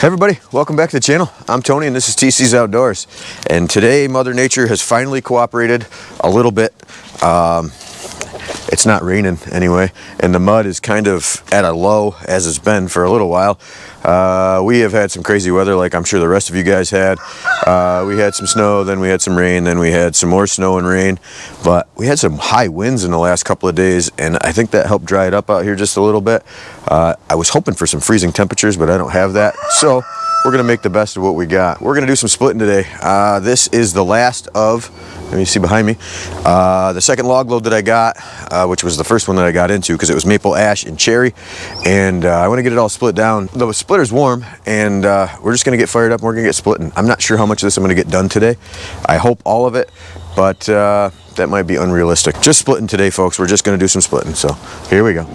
Hey everybody, welcome back to the channel. I'm Tony and this is TC's Outdoors. And today Mother Nature has finally cooperated a little bit. It's not raining anyway, and the mud is kind of at a low as it's been for a little while. We have had some crazy weather like I'm sure the rest of you guys had. We had some snow, then we had some rain, then we had some more snow and rain. But we had some high winds in the last couple of days, and I think that helped dry it up out here just a little bit. I was hoping for some freezing temperatures, but I don't have that. So we're gonna make the best of what we got. We're gonna do some splitting today. This is the last of, let me see behind me, the second log load that I got, which was the first one that I got into because it was maple ash and cherry, and I want to get it all split down. The splitter's warm, and we're just going to get fired up and we're going to get splitting. I'm not sure how much of this I'm going to get done today. I hope all of it, but that might be unrealistic. Just splitting today, folks. We're just going to do some splitting, so here we go.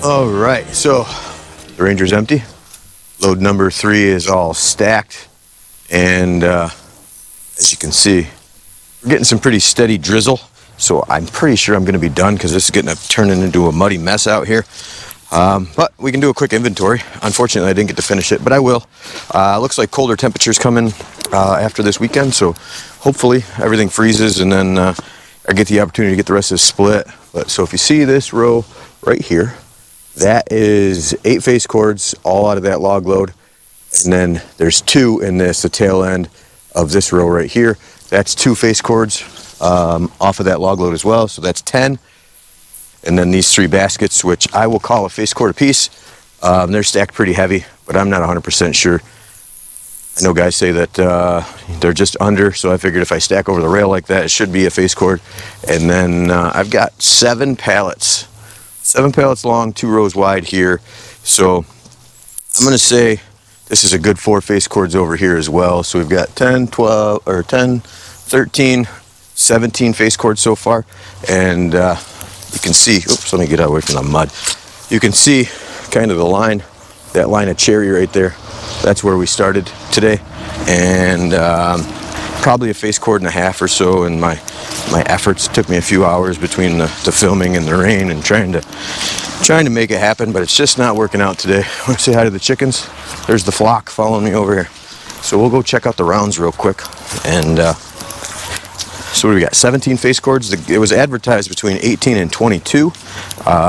All right, so the Ranger's empty. Load number 3 is all stacked, and as you can see, we're getting some pretty steady drizzle, so I'm pretty sure I'm going to be done because this is turning into a muddy mess out here. But we can do a quick inventory. Unfortunately, I didn't get to finish it, but I will. Looks like colder temperatures coming after this weekend, so hopefully everything freezes, and then I get the opportunity to get the rest of this split. But so if you see this row right here, that is 8 face cords all out of that log load, and then there's 2 in the tail end of this row right here. That's 2 face cords off of that log load as well, so that's 10. And then these 3 baskets, which I will call a face cord apiece, they're stacked pretty heavy, but I'm not 100% sure. I know guys say that they're just under, so I figured if I stack over the rail like that, it should be a face cord. And then I've got 7 pallets. 7 pallets long, 2 rows wide here. So I'm going to say this is a good 4 face cords over here as well. So we've got 10, 12, or 10, 13, 17 face cords so far. And you can see, oops, let me get away from the mud. You can see kind of the line, that line of cherry right there. That's where we started today. And probably a face cord and a half or so, and my efforts took me a few hours between the filming and the rain and trying to make it happen, but it's just not working out today. I want to say hi to the chickens. There's the flock following me over here. So we'll go check out the rounds real quick. And so what do we got? 17 face cords. It was advertised between 18 and 22.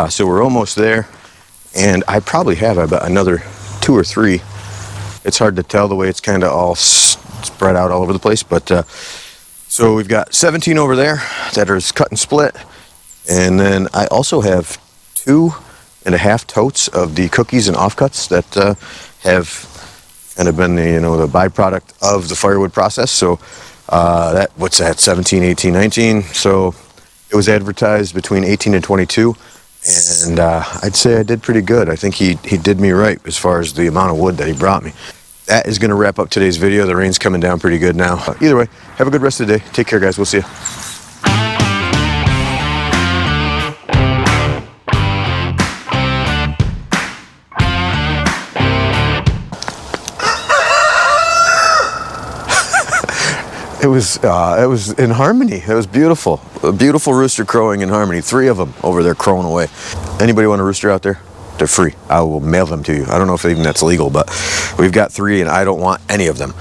So we're almost there. And I probably have about another 2 or 3. It's hard to tell the way it's kind of all spread out all over the place, but so we've got 17 over there that are cut and split, and then I also have 2.5 totes of the cookies and offcuts that have kind of been the byproduct of the firewood process. So what's that, 17, 18, 19. So it was advertised between 18 and 22, and I'd say I did pretty good. I think he did me right as far as the amount of wood that he brought me. That is going to wrap up today's video. The rain's coming down pretty good now. Either way, have a good rest of the day. Take care, guys. We'll see you. It was in harmony. It was beautiful. A beautiful rooster crowing in harmony. 3 of them over there crowing away. Anybody want a rooster out there? They're free. I will mail them to you. I don't know if even that's legal, but we've got 3 and I don't want any of them.